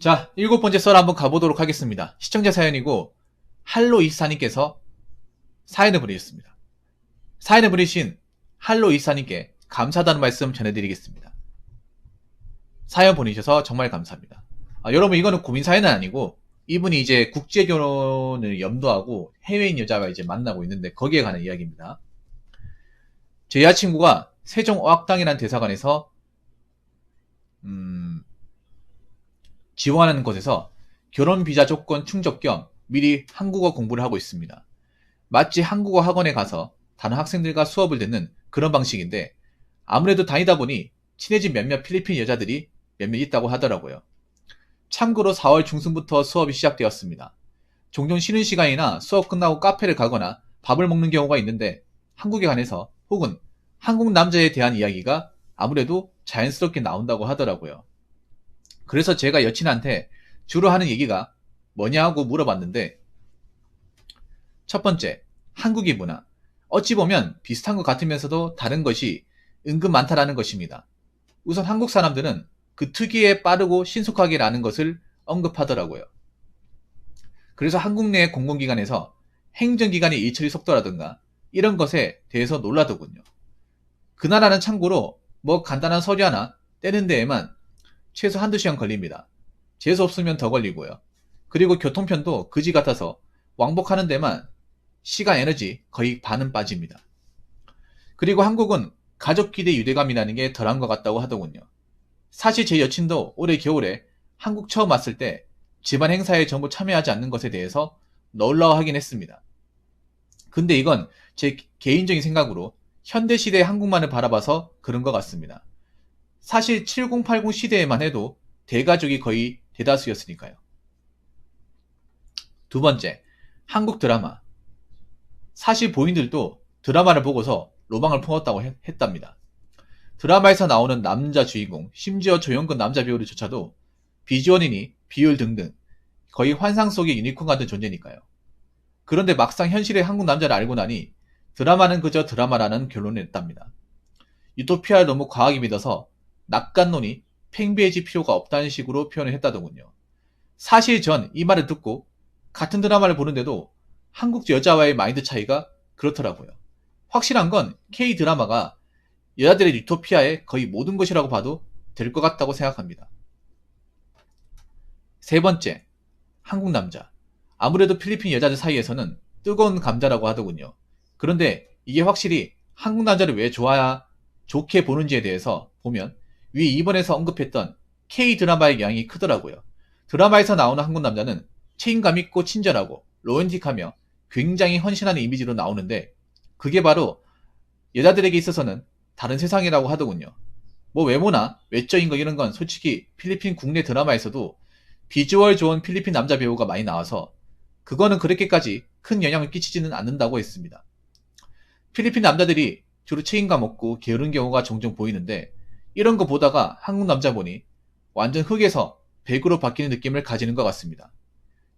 자, 7번째 썰 한번 가보도록 하겠습니다. 시청자 사연이고 할로24님께서 사연을 보내주셨습니다. 사연을 보내신 할로24님께 감사하다는 말씀 전해드리겠습니다. 사연 보내주셔서 정말 감사합니다. 여러분, 이거는 고민 사연은 아니고 이분이 이제 국제 결혼을 염두하고 해외인 여자와 이제 만나고 있는데 거기에 관한 이야기입니다. 제 여자친구가 세종어학당이라는 대사관에서 지원하는 곳에서 결혼 비자 조건 충족 겸 미리 한국어 공부를 하고 있습니다. 마치 한국어 학원에 가서 다른 학생들과 수업을 듣는 그런 방식인데 아무래도 다니다 보니 친해진 몇몇 필리핀 여자들이 몇몇 있다고 하더라고요. 참고로 4월 중순부터 수업이 시작되었습니다. 종종 쉬는 시간이나 수업 끝나고 카페를 가거나 밥을 먹는 경우가 있는데 한국에 관해서 혹은 한국 남자에 대한 이야기가 아무래도 자연스럽게 나온다고 하더라고요. 그래서 제가 여친한테 주로 하는 얘기가 뭐냐고 물어봤는데 첫 번째, 한국의 문화. 어찌 보면 비슷한 것 같으면서도 다른 것이 은근 많다라는 것입니다. 우선 한국 사람들은 그 특유의 빠르고 신속하게라는 것을 언급하더라고요. 그래서 한국 내 공공기관에서 행정기관의 일처리 속도라든가 이런 것에 대해서 놀라더군요. 그 나라는 참고로 뭐 간단한 서류 하나 떼는 데에만 최소 한두 시간 걸립니다. 재수 없으면 더 걸리고요. 그리고 교통편도 그지 같아서 왕복하는 데만 시간 에너지 거의 반은 빠집니다. 그리고 한국은 가족끼리 유대감이라는 게 덜한 것 같다고 하더군요. 사실 제 여친도 올해 겨울에 한국 처음 왔을 때 집안 행사에 전부 참여하지 않는 것에 대해서 놀라워하긴 했습니다. 근데 이건 제 개인적인 생각으로 현대시대의 한국만을 바라봐서 그런 것 같습니다. 사실 7080 시대에만 해도 대가족이 거의 대다수였으니까요. 두 번째, 한국 드라마. 사실 본인들도 드라마를 보고서 로망을 품었다고 했답니다. 드라마에서 나오는 남자 주인공, 심지어 조연급 남자 배우들조차도 비주얼이니 비율 등등 거의 환상 속의 유니콘 같은 존재니까요. 그런데 막상 현실의 한국 남자를 알고 나니 드라마는 그저 드라마라는 결론을 냈답니다. 유토피아를 너무 과하게 믿어서 낙관론이 팽배해질 필요가 없다는 식으로 표현을 했다더군요. 사실 전 이 말을 듣고 같은 드라마를 보는데도 한국 여자와의 마인드 차이가 그렇더라고요. 확실한 건 K-드라마가 여자들의 유토피아의 거의 모든 것이라고 봐도 될 것 같다고 생각합니다. 세 번째, 한국 남자. 아무래도 필리핀 여자들 사이에서는 뜨거운 감자라고 하더군요. 그런데 이게 확실히 한국 남자를 왜 좋게 보는지에 대해서 보면 위 2번에서 언급했던 K-드라마의 영향이 크더라고요. 드라마에서 나오는 한국 남자는 책임감 있고 친절하고 로맨틱하며 굉장히 헌신하는 이미지로 나오는데 그게 바로 여자들에게 있어서는 다른 세상이라고 하더군요. 뭐 외모나 외적인 거 이런 건 솔직히 필리핀 국내 드라마에서도 비주얼 좋은 필리핀 남자 배우가 많이 나와서 그거는 그렇게까지 큰 영향을 끼치지는 않는다고 했습니다. 필리핀 남자들이 주로 책임감 없고 게으른 경우가 종종 보이는데 이런 거 보다가 한국 남자 보니 완전 흑에서 백으로 바뀌는 느낌을 가지는 것 같습니다.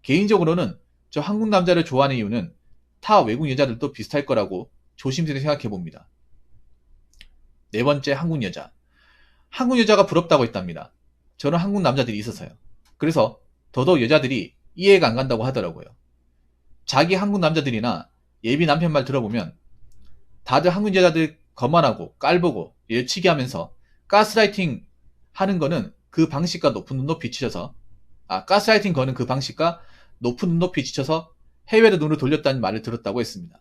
개인적으로는 저 한국 남자를 좋아하는 이유는 타 외국 여자들도 비슷할 거라고 조심스레 생각해 봅니다. 네 번째, 한국 여자. 한국 여자가 부럽다고 했답니다. 저는 한국 남자들이 있어서요. 그래서 더더욱 여자들이 이해가 안 간다고 하더라고요. 자기 한국 남자들이나 예비 남편 말 들어보면 다들 한국 여자들 거만하고 깔보고 일치게 하면서 가스라이팅 하는 거는 그 방식과 높은 눈높이 지쳐서 가스라이팅 거는 그 방식과 높은 눈높이 지쳐서 해외로 눈을 돌렸다는 말을 들었다고 했습니다.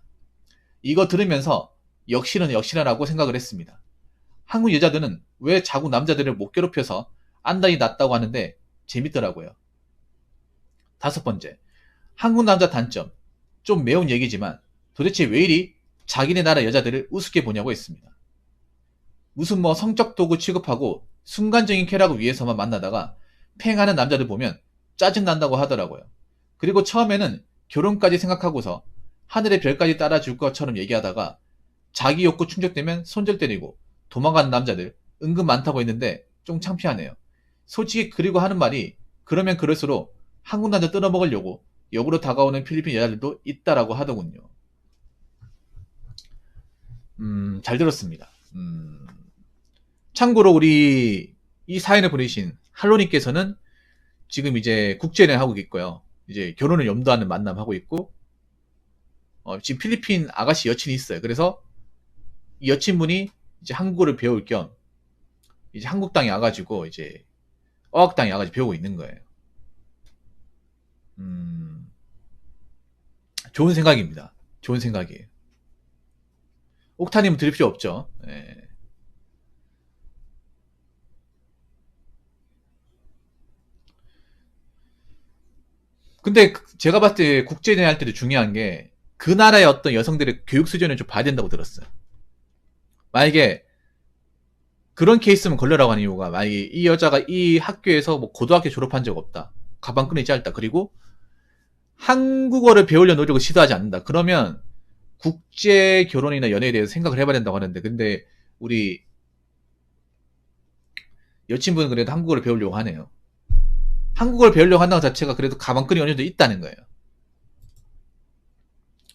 이거 들으면서 역시나라고 생각을 했습니다. 한국 여자들은 왜 자꾸 남자들을 못 괴롭혀서 안달이 났다고 하는데 재밌더라고요. 다섯 번째, 한국 남자 단점. 좀 매운 얘기지만 도대체 왜 이리 자기네 나라 여자들을 우습게 보냐고 했습니다. 무슨 뭐 성적 도구 취급하고 순간적인 쾌락을 위해서만 만나다가 팽하는 남자들 보면 짜증난다고 하더라고요. 그리고 처음에는 결혼까지 생각하고서 하늘의 별까지 따라줄 것처럼 얘기하다가 자기 욕구 충족되면 손절 때리고 도망가는 남자들 은근 많다고 했는데 좀 창피하네요. 솔직히 그리고 하는 말이 그러면 그럴수록 한국 남자 뜯어먹으려고 역으로 다가오는 필리핀 여자들도 있다라고 하더군요. 잘 들었습니다. 참고로 우리 이 사연을 보내신 할로님께서는 지금 이제 국제연애 하고 있고요. 이제 결혼을 염두하는 만남 하고 있고, 지금 필리핀 아가씨 여친이 있어요. 그래서 이 여친분이 이제 한국어를 배울 겸 이제 한국 땅에 와가지고 이제 어학 땅에 와가지고 배우고 있는 거예요. 좋은 생각입니다. 좋은 생각이에요. 옥타님은 들을 필요 없죠. 예. 근데 제가 봤을 때 국제연애 할 때도 중요한 게 그 나라의 어떤 여성들의 교육 수준을 좀 봐야 된다고 들었어요. 만약에 그런 케이스면 걸려라고 하는 이유가, 만약에 이 여자가 이 학교에서 뭐 고등학교 졸업한 적 없다. 가방끈이 짧다. 그리고 한국어를 배우려 노력을 시도하지 않는다. 그러면 국제 결혼이나 연애에 대해서 생각을 해봐야 된다고 하는데, 근데 우리 여친분은 그래도 한국어를 배우려고 하네요. 한국어를 배우려고 한다는 자체가 그래도 가방끈이 어느 정도 있다는 거예요.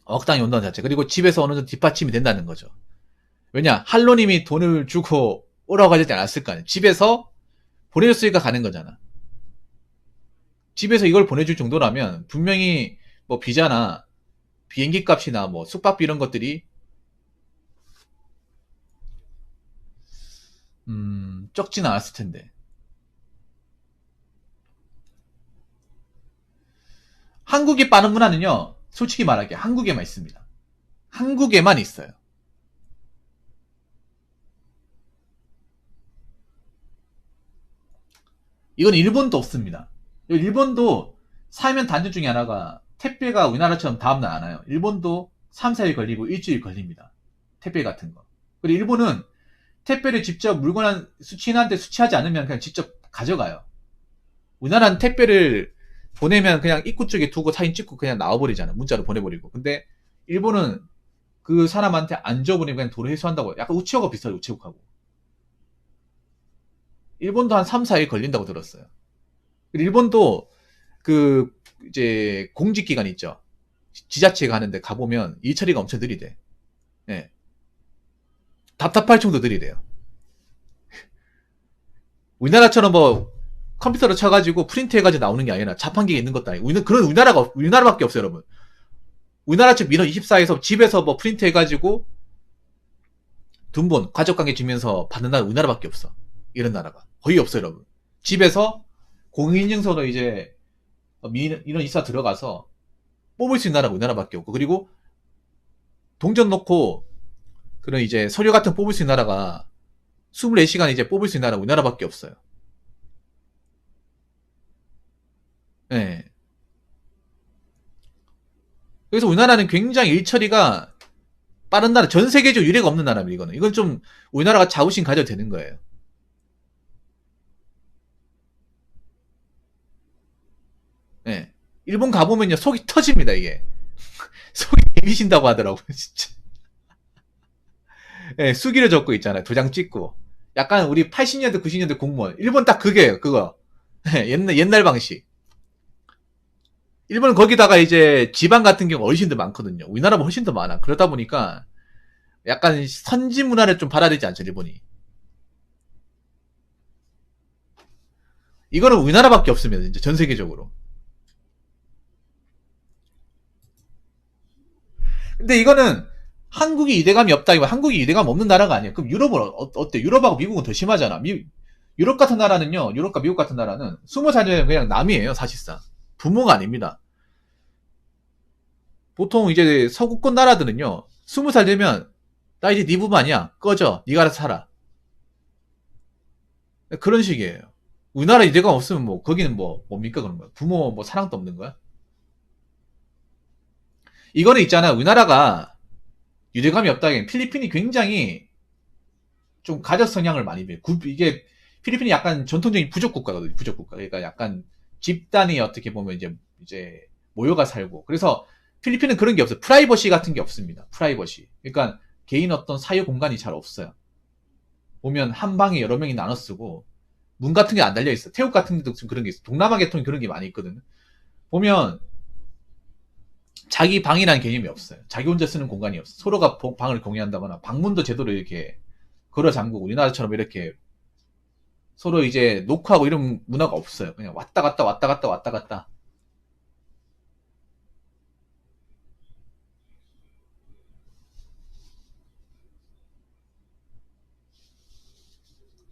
억당이 온다는 자체. 그리고 집에서 어느 정도 뒷받침이 된다는 거죠. 왜냐? 할로님이 돈을 주고 오라고 하지 않았을 거 아니에요. 집에서 보내줬으니까 가는 거잖아. 집에서 이걸 보내줄 정도라면 분명히 뭐 비자나 비행기 값이나 뭐 숙박비 이런 것들이 적진 않았을 텐데. 한국이 빠는 문화는요, 솔직히 말하게 한국에만 있습니다. 한국에만 있어요. 이건 일본도 없습니다. 일본도 살면 단점 중에 하나가 택배가 우리나라처럼 다음날 안 와요. 일본도 3, 4일 걸리고 일주일 걸립니다. 택배 같은 거. 그리고 일본은 택배를 직접 물건 수취인한테 수취하지 않으면 그냥 직접 가져가요. 우리나라는 택배를 보내면 그냥 입구 쪽에 두고 사진 찍고 그냥 나와버리잖아. 문자로 보내버리고. 근데 일본은 그 사람한테 안 줘버리면 그냥 도로 회수한다고. 약간 우체국하고 비슷해요. 우체국하고. 일본도 한 3, 4일 걸린다고 들었어요. 일본도 그 이제 공직기관 있죠. 지자체에 가는데 가보면 일 처리가 엄청 느리대. 예. 답답할 정도 느리대요. 우리나라처럼 뭐 컴퓨터로 쳐가지고 프린트 해가지고 나오는 게 아니라 자판기가 있는 것도 아니고, 그런 우리나라밖에 없어요, 여러분. 우리나라처럼 민원 24에서 집에서 뭐 프린트 해가지고 둔본 가족관계 주면서 받는 나라 우리나라밖에 없어. 이런 나라가 거의 없어요, 여러분. 집에서 공인인증서로 이제 민원 입사 들어가서 뽑을 수 있는 나라가 우리나라밖에 없고, 그리고 동전 넣고 그런 이제 서류 같은 거 뽑을 수 있는 나라가 24시간 이제 뽑을 수 있는 나라가 우리나라밖에 없어요. 네. 그래서 우리나라는 굉장히 일처리가 빠른 나라, 전 세계적으로 유례가 없는 나라입니다, 이거는. 이건 좀 우리나라가 자부심 가져도 되는 거예요. 네. 일본 가보면요, 속이 터집니다, 이게. 속이 비비신다고 하더라고요, 진짜. 네, 수기를 적고 있잖아요. 도장 찍고. 약간 우리 80년대, 90년대 공무원. 일본 딱 그게요, 그거. 네, 옛날 방식. 일본은 거기다가 이제 지방 같은 경우 어르신들 많거든요. 우리나라보다 훨씬 더 많아. 그러다 보니까 약간 선지 문화를 좀 받아들이지 않죠, 일본이. 이거는 우리나라밖에 없습니다, 진짜 전 세계적으로. 근데 이거는 한국이 이대감이 없다기보다 한국이 이대감 없는 나라가 아니에요. 그럼 유럽은 어때? 유럽하고 미국은 더 심하잖아. 유럽 같은 나라는요, 유럽과 미국 같은 나라는 20살 되면 그냥 남이에요, 사실상. 부모가 아닙니다. 보통 이제 서구권 나라들은요, 20살 되면 나 이제 네 부모 아니야. 꺼져. 네가 알아서 살아. 그런 식이에요. 우리나라 이대감 없으면 뭐 거기는 뭐 뭡니까 그런 거야? 부모 뭐 사랑도 없는 거야? 이거는 있잖아. 우리나라가 유대감이 없다기엔 필리핀이 굉장히 좀 가족 성향을 많이 배요. 이게 필리핀이 약간 전통적인 부족 국가거든요. 부족 국가. 그러니까 약간 집단이 어떻게 보면 이제 모여가 살고. 그래서 필리핀은 그런 게 없어요. 프라이버시 같은 게 없습니다. 프라이버시. 그러니까 개인 어떤 사유 공간이 잘 없어요. 보면 한 방에 여러 명이 나눠 쓰고 문 같은 게 안 달려 있어. 태국 같은 데도 그런 게 있어. 동남아 계통이 그런 게 많이 있거든. 보면 자기 방이라는 개념이 없어요. 자기 혼자 쓰는 공간이 없어. 서로가 방을 공유한다거나 방문도 제대로 이렇게 걸어 잠그고 우리나라처럼 이렇게 서로 이제 노크하고 이런 문화가 없어요. 그냥 왔다 갔다 왔다 갔다 왔다 갔다.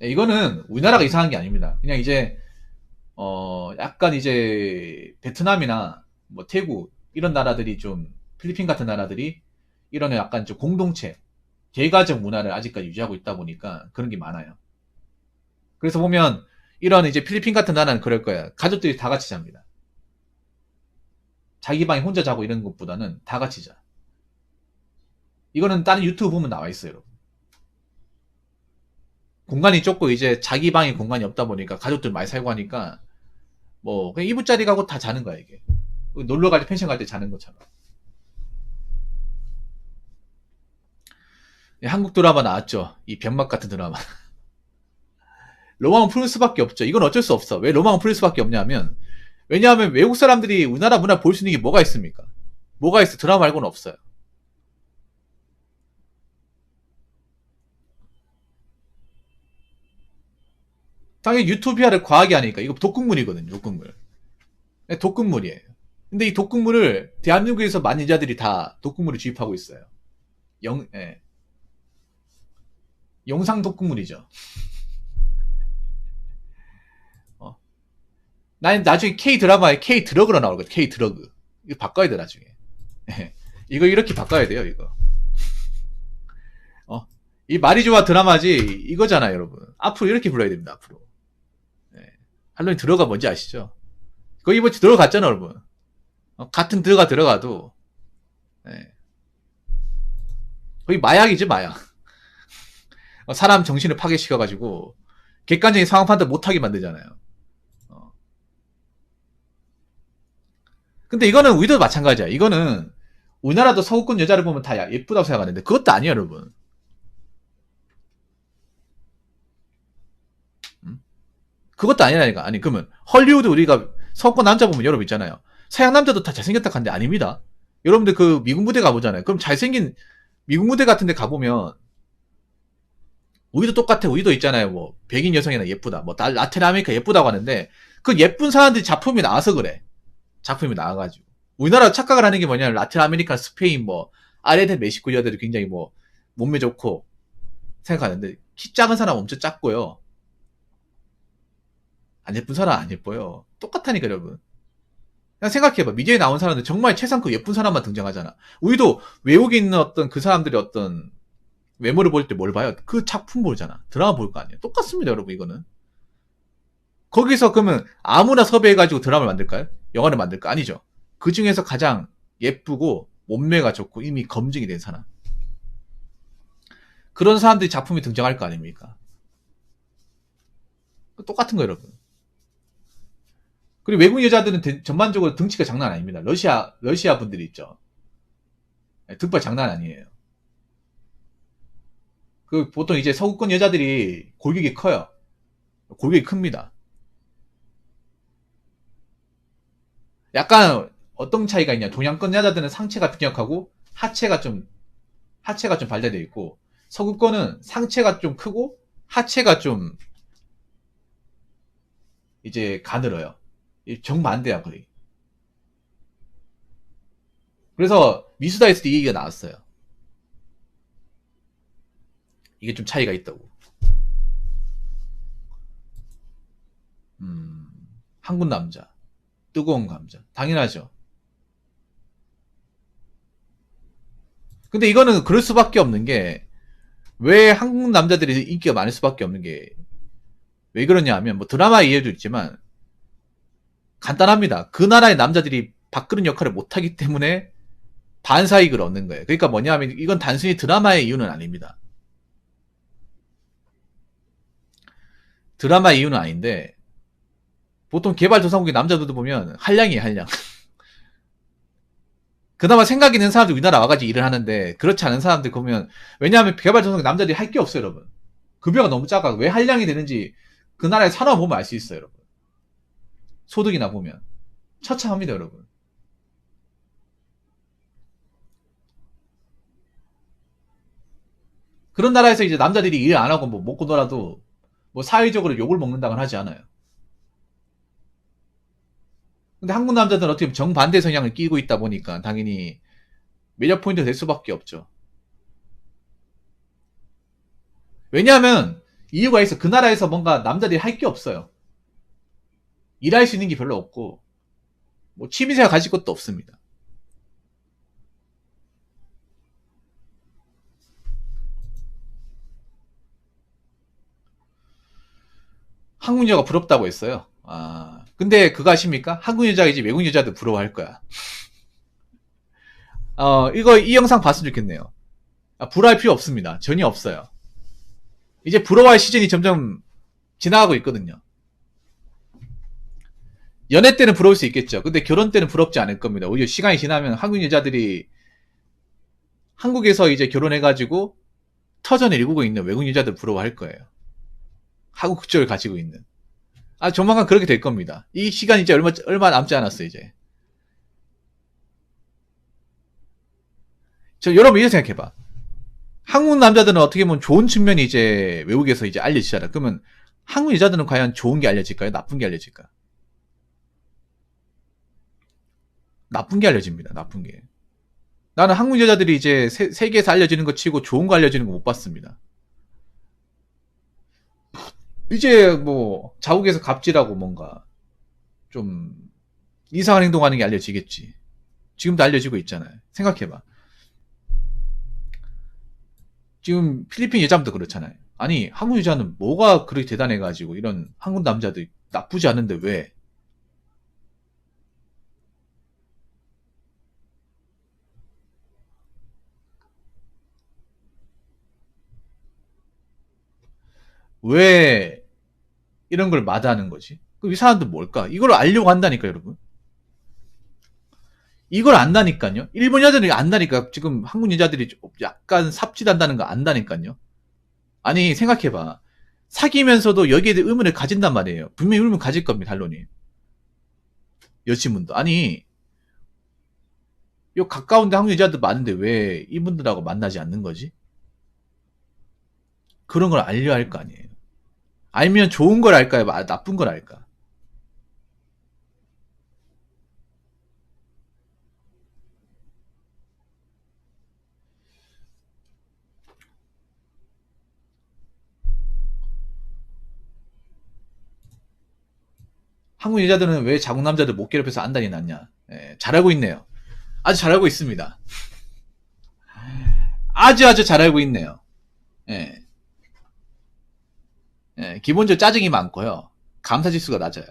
예, 이거는 우리나라가 이상한 게 아닙니다. 그냥 이제 약간 이제 베트남이나 뭐 태국 이런 나라들이 좀 필리핀 같은 나라들이 이런 약간 좀 공동체 계가적 문화를 아직까지 유지하고 있다 보니까 그런 게 많아요. 그래서 보면 이런 이제 필리핀 같은 나라는 그럴 거야. 가족들이 다 같이 잡니다. 자기 방에 혼자 자고 이런 것보다는 다 같이 자. 이거는 다른 유튜브 보면 나와 있어요. 공간이 좁고 이제 자기 방에 공간이 없다 보니까 가족들 많이 살고 하니까 뭐 그냥 이불자리 가고 다 자는 거야 이게. 놀러 갈 때 펜션 갈 때 자는 것처럼. 한국 드라마 나왔죠. 이 병맛 같은 드라마. 로망은 풀 수밖에 없죠. 이건 어쩔 수 없어. 왜 로망은 풀 수밖에 없냐면 왜냐하면 외국 사람들이 우리나라 문화 볼 수 있는 게 뭐가 있습니까? 뭐가 있어? 드라마 말고는 없어요. 당연히 유토피아를 과하게 하니까 이거 독극물이거든요. 독극물. 네, 독극물이에요. 근데 이 독극물을 대한민국에서 많은 여자들이 다 독극물을 주입하고 있어요. 예. 영상 독극물이죠. 어. 난 나중에 K 드라마에 K 드러그로 나오거든. K 드러그. 이거 바꿔야 돼 나중에. 예. 이거 이렇게 바꿔야 돼요. 이거. 이 말이 좋아 드라마지 이거잖아요, 여러분. 앞으로 이렇게 불러야 됩니다. 앞으로. 예. 할로윈 들어가 뭔지 아시죠? 거기 뭐 들어갔잖아, 여러분. 같은 들어가도 예. 거의 마약이지 마약. 사람 정신을 파괴시켜가지고 객관적인 상황 판단 못하게 만들잖아요. 어. 근데 이거는 우리도 마찬가지야. 이거는 우리나라도 서구권 여자를 보면 다 예쁘다고 생각하는데 그것도 아니에요, 여러분. 그것도 아니라니까. 아니 그러면 헐리우드 우리가 서구권 남자 보면 여러분 있잖아요. 서양 남자도 다 잘생겼다 하는데 아닙니다. 여러분들 그 미국 무대 가보잖아요. 그럼 잘생긴 미국 무대 같은 데 가보면 우리도 똑같아. 우리도 있잖아요. 뭐 백인 여성이나 예쁘다. 뭐 라틴 아메리카 예쁘다고 하는데 그 예쁜 사람들이 작품이 나와서 그래. 작품이 나와가지고. 우리나라 착각을 하는 게 뭐냐면 라틴 아메리카, 스페인 뭐 아르헨티나, 멕시코 여자들이 굉장히 뭐 몸매 좋고 생각하는데 키 작은 사람 엄청 작고요. 안 예쁜 사람 안 예뻐요. 똑같다니까 여러분. 그냥 생각해봐. 미디어에 나온 사람들 정말 최상급 예쁜 사람만 등장하잖아. 우리도 외국에 있는 어떤 그 사람들의 어떤 외모를 볼 때 뭘 봐요? 그 작품 보잖아. 드라마 볼 거 아니야. 똑같습니다, 여러분, 이거는. 거기서 그러면 아무나 섭외해가지고 드라마를 만들까요? 영화를 만들까? 아니죠. 그 중에서 가장 예쁘고 몸매가 좋고 이미 검증이 된 사람. 그런 사람들이 작품이 등장할 거 아닙니까? 똑같은 거 여러분. 그리고 외국 여자들은 전반적으로 등치가 장난 아닙니다. 러시아 분들이 있죠. 등발 장난 아니에요. 그 보통 이제 서구권 여자들이 골격이 커요. 골격이 큽니다. 약간 어떤 차이가 있냐? 동양권 여자들은 상체가 빈약하고 하체가 좀 발달되어 있고 서구권은 상체가 좀 크고 하체가 좀 이제 가늘어요. 정반대야 거의. 그래서 미수다에서도 이 얘기가 나왔어요. 이게 좀 차이가 있다고. 음, 한국 남자, 뜨거운 감자. 당연하죠. 근데 이거는 그럴 수밖에 없는 게, 왜 한국 남자들이 인기가 많을 수밖에 없는 게, 왜 그러냐 하면, 뭐 드라마 이해도 있지만, 간단합니다. 그 나라의 남자들이 밥그릇 역할을 못하기 때문에 반사이익을 얻는 거예요. 그러니까 뭐냐 하면, 이건 단순히 드라마의 이유는 아닙니다. 드라마 이유는 아닌데, 보통 개발도상국의 남자들도 보면, 한량이에요, 한량. 그나마 생각 있는 사람들 우리나라 와가지고 일을 하는데 그렇지 않은 사람들 보면 왜냐하면 개발도상국 남자들이 할 게 없어요 여러분. 급여가 너무 작아. 왜 한량이 되는지 그 나라의 산업 보면 알 수 있어요 여러분. 소득이나 보면 처참합니다 여러분. 그런 나라에서 이제 남자들이 일 안 하고 뭐 먹고 놀아도 뭐 사회적으로 욕을 먹는다고는 하지 않아요. 근데 한국 남자들은 어떻게 보면 정반대 성향을 띠고 있다 보니까 당연히 매력 포인트 될 수밖에 없죠. 왜냐하면 이유가 있어. 그 나라에서 뭔가 남자들이 할 게 없어요. 일할 수 있는 게 별로 없고 뭐 취미생활 가질 것도 없습니다. 한국 여자가 부럽다고 했어요. 아, 근데 그거 아십니까? 한국 여자가 이제 외국 여자도 부러워할 거야. 이 영상 봤으면 좋겠네요. 아, 부러워할 필요 없습니다. 전혀 없어요. 이제 부러워할 시즌이 점점 지나가고 있거든요. 연애 때는 부러울 수 있겠죠. 근데 결혼 때는 부럽지 않을 겁니다. 오히려 시간이 지나면 한국 여자들이 한국에서 이제 결혼해가지고 터전을 일구고 있는 외국 여자들 부러워할 거예요. 한국 국적을 가지고 있는. 아, 조만간 그렇게 될 겁니다. 이 시간 이제 얼마 남지 않았어요, 이제. 여러분, 이렇게 생각해봐. 한국 남자들은 어떻게 보면 좋은 측면이 이제 외국에서 이제 알려지잖아. 그러면 한국 여자들은 과연 좋은 게 알려질까요? 나쁜 게 알려질까요? 나쁜 게 알려집니다. 나쁜 게. 나는 한국 여자들이 이제 세계에서 알려지는 거 치고 좋은 거 알려지는 거 못 봤습니다. 이제 뭐 자국에서 갑질하고 뭔가 좀 이상한 행동하는 게 알려지겠지. 지금도 알려지고 있잖아요. 생각해봐. 지금 필리핀 여자분도 그렇잖아요. 아니 한국 여자는 뭐가 그렇게 대단해가지고 이런 한국 남자들 나쁘지 않은데 왜? 왜 이런 걸 마다하는 거지? 그럼 이 사람들 뭘까? 이걸 알려고 한다니까 여러분. 이걸 안다니까요. 일본 여자들이 안다니까. 지금 한국 여자들이 약간 삽질한다는 거 안다니까요. 아니 생각해봐. 사귀면서도 여기에 대해 의문을 가진단 말이에요. 분명히 의문 가질 겁니다. 할로님. 여친분도. 아니 요 가까운데 한국 여자들 많은데 왜 이분들하고 만나지 않는 거지? 그런 걸 알려야 할 거 아니에요. 알면 좋은 걸 알까요? 나쁜 걸 알까? 한국 여자들은 왜 자국 남자들 못 괴롭혀서 안달이 났냐? 예, 잘하고 있네요. 아주 잘하고 있습니다. 아주 잘 알고 있네요. 예, 예, 기본적으로 짜증이 많고요. 감사지수가 낮아요.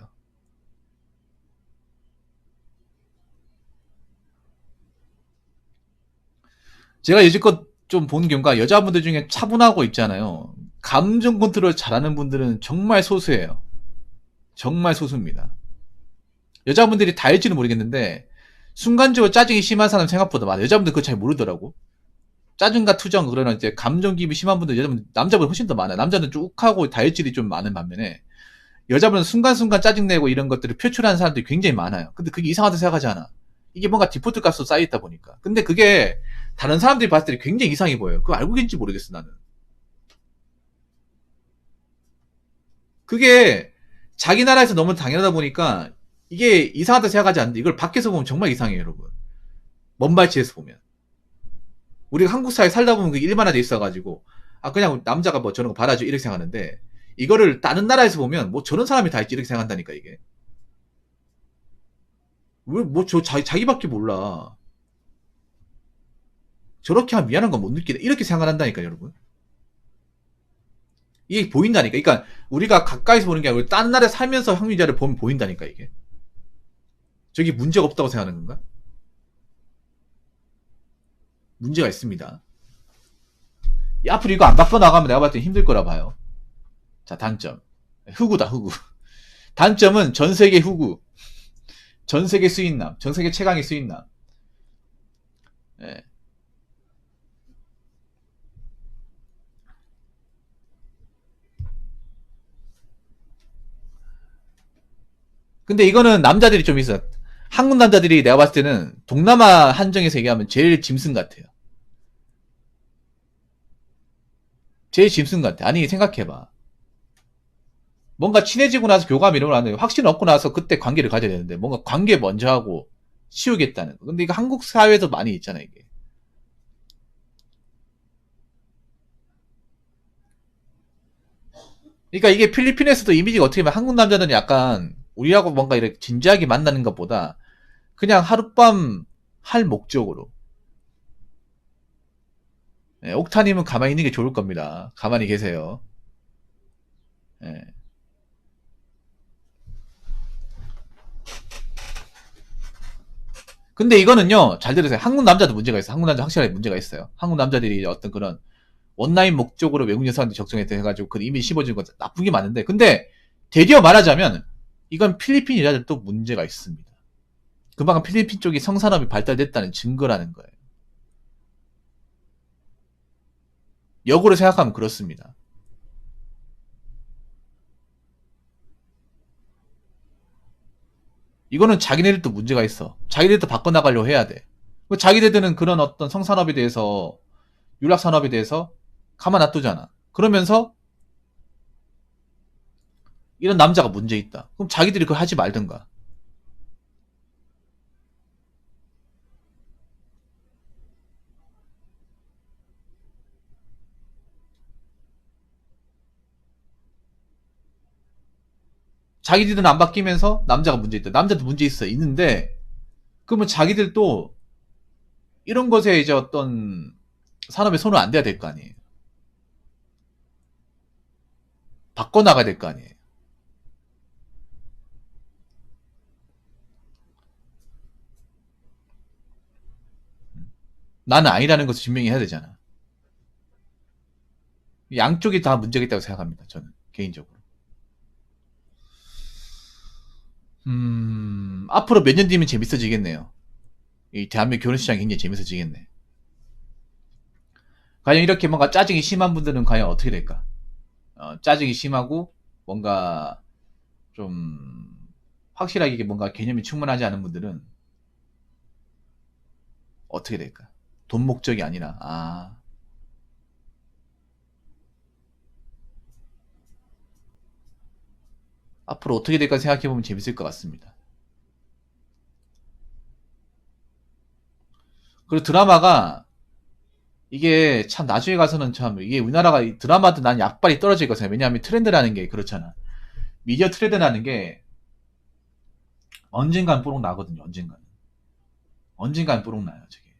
제가 여지껏 좀 본 경우가 여자분들 중에 차분하고 있잖아요. 감정 컨트롤 잘하는 분들은 정말 소수예요. 정말 소수입니다. 여자분들이 다 할지는 모르겠는데 순간적으로 짜증이 심한 사람 생각보다 많아요. 여자분들 그거 잘 모르더라고. 짜증과 투정 그러나 이제 감정 기입이 심한 분들 여자분 남자보다 훨씬 더 많아요. 남자는 쭉 하고 다혈질이 좀 많은 반면에 여자분은 순간순간 짜증내고 이런 것들을 표출하는 사람들이 굉장히 많아요. 근데 그게 이상하다 생각하지 않아. 이게 뭔가 디포트 값으로 쌓여있다 보니까. 근데 그게 다른 사람들이 봤을 때 굉장히 이상해 보여요. 그거 알고 계신지 모르겠어 나는. 그게 자기 나라에서 너무 당연하다 보니까 이게 이상하다 생각하지 않는데 이걸 밖에서 보면 정말 이상해요 여러분. 먼 발치에서 보면. 우리가 한국 사회에 살다 보면 그게 일반화돼 있어가지고 아 그냥 남자가 뭐 저런 거 받아줘 이렇게 생각하는데 이거를 다른 나라에서 보면 뭐 저런 사람이 다 있지 이렇게 생각한다니까 이게. 왜 뭐 저 자기밖에 몰라. 저렇게 하면 미안한 건 못 느끼다 이렇게 생각한다니까 여러분. 이게 보인다니까. 그러니까 우리가 가까이서 보는 게 아니고 다른 나라에 살면서 확률자를 보면 보인다니까 이게. 저게 문제가 없다고 생각하는 건가? 문제가 있습니다. 앞으로 이거 안 바꿔 나가면 내가 봤을 때 힘들 거라 봐요. 자, 단점. 흑우다, 흑우. 단점은 전 세계 흑우. 전 세계 수인남. 전 세계 최강의 수인남. 예. 근데 이거는 남자들이 좀 있어. 한국 남자들이 내가 봤을 때는 동남아 한정에서 얘기하면 제일 짐승 같아요. 제일 짐승 같아. 아니, 생각해봐. 뭔가 친해지고 나서 교감 이런 걸 하는데 확신 얻고 나서 그때 관계를 가져야 되는데 뭔가 관계 먼저 하고 치우겠다는 거. 근데 이거 한국 사회에도 많이 있잖아요, 이게. 그러니까 이게 필리핀에서도 이미지가 어떻게 보면 한국 남자들은 약간 우리하고 뭔가 이렇게 진지하게 만나는 것보다 그냥 하룻밤 할 목적으로. 예, 옥타님은 가만히 있는 게 좋을 겁니다. 가만히 계세요. 예. 근데 이거는요, 잘 들으세요. 한국 남자도 문제가 있어요. 한국 남자 확실하게 문제가 있어요. 한국 남자들이 어떤 그런 온라인 목적으로 외국 여성한테 적성에 해가지고 그 이미지 씹어주는 건 나쁜 게 많은데, 근데 되려 말하자면 이건 필리핀 여자들도 문제가 있습니다. 그만큼 필리핀 쪽이 성산업이 발달됐다는 증거라는 거예요. 역으로 생각하면 그렇습니다. 이거는 자기네들도 문제가 있어. 자기네들도 바꿔나가려고 해야 돼. 자기네들은 그런 어떤 성산업에 대해서, 윤락산업에 대해서 가만 놔두잖아. 그러면서 이런 남자가 문제 있다. 그럼 자기들이 그걸 하지 말든가. 자기들은 안 바뀌면서 남자가 문제 있다. 남자도 문제 있어. 있는데, 그러면 자기들도 이런 것에 이제 어떤 산업에 손을 안 대야 될 거 아니에요. 바꿔나가야 될 거 아니에요. 나는 아니라는 것을 증명해야 되잖아. 양쪽이 다 문제가 있다고 생각합니다. 저는 개인적으로. 앞으로 몇 년 뒤면 재밌어지겠네요. 이 대한민국 결혼 시장이 굉장히 재밌어지겠네. 과연 이렇게 뭔가 짜증이 심한 분들은 과연 어떻게 될까? 짜증이 심하고 뭔가 좀 확실하게 이게 뭔가 개념이 충분하지 않은 분들은 어떻게 될까? 돈 목적이 아니라 앞으로 어떻게 될까 생각해보면 재밌을 것 같습니다. 그리고 드라마가 이게 참 나중에 가서는 참 이게 우리나라가 드라마도 난 약발이 떨어질 것 같아요. 왜냐하면 트렌드라는 게 그렇잖아. 미디어 트렌드라는 게 언젠간 뽀록 나거든요. 언젠간 뽀록 나요. 저게.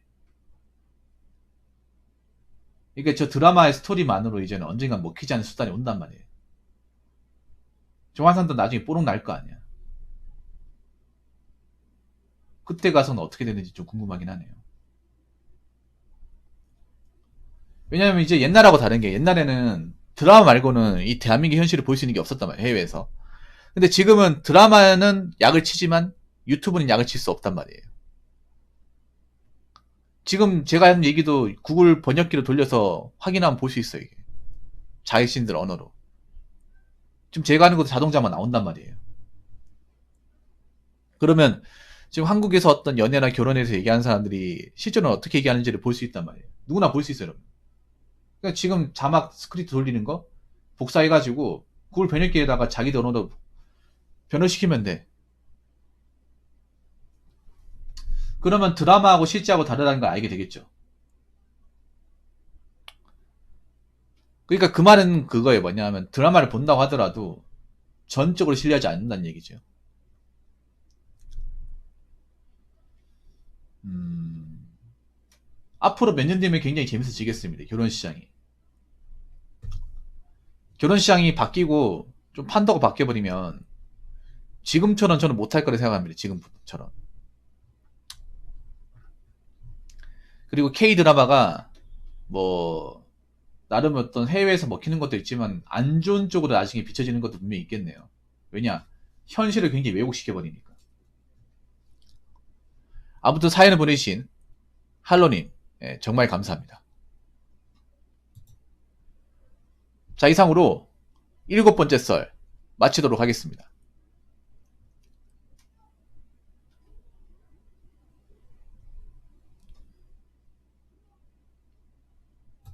이게 저 드라마의 스토리만으로 이제는 언젠간 먹히지 않는 수단이 온단 말이에요. 정화산도 나중에 뽀록 날 거 아니야. 그때 가서는 어떻게 되는지 좀 궁금하긴 하네요. 왜냐면 이제 옛날하고 다른 게 옛날에는 드라마 말고는 이 대한민국 현실을 볼 수 있는 게 없었단 말이에요. 해외에서. 근데 지금은 드라마는 약을 치지만 유튜브는 약을 칠 수 없단 말이에요. 지금 제가 하는 얘기도 구글 번역기로 돌려서 확인하면 볼 수 있어요. 이게. 자신들 언어로. 지금 제가 하는 것도 자동자만 나온단 말이에요. 그러면 지금 한국에서 어떤 연애나 결혼에서 얘기하는 사람들이 실제로는 어떻게 얘기하는지를 볼 수 있단 말이에요. 누구나 볼 수 있어요. 여러분. 그러니까 지금 자막 스크립트 돌리는 거 복사해가지고 구글 번역기에다가 자기들 언어로 변호시키면 돼. 그러면 드라마하고 실제하고 다르다는 걸 알게 되겠죠. 그러니까 그 말은 그거예요. 뭐냐면 드라마를 본다고 하더라도 전적으로 신뢰하지 않는다는 얘기죠. 음, 앞으로 몇 년 뒤면 굉장히 재밌어지겠습니다. 결혼 시장이. 결혼 시장이 바뀌고 좀 판도가 바뀌어버리면 지금처럼 저는 못할 거라 생각합니다. 지금처럼. 그리고 K 드라마가 뭐 나름 어떤 해외에서 먹히는 것도 있지만 안 좋은 쪽으로 나중에 비춰지는 것도 분명히 있겠네요. 왜냐? 현실을 굉장히 왜곡시켜버리니까. 아무튼 사연을 보내주신 할로님, 예, 정말 감사합니다. 자, 이상으로 7번째 썰 마치도록 하겠습니다.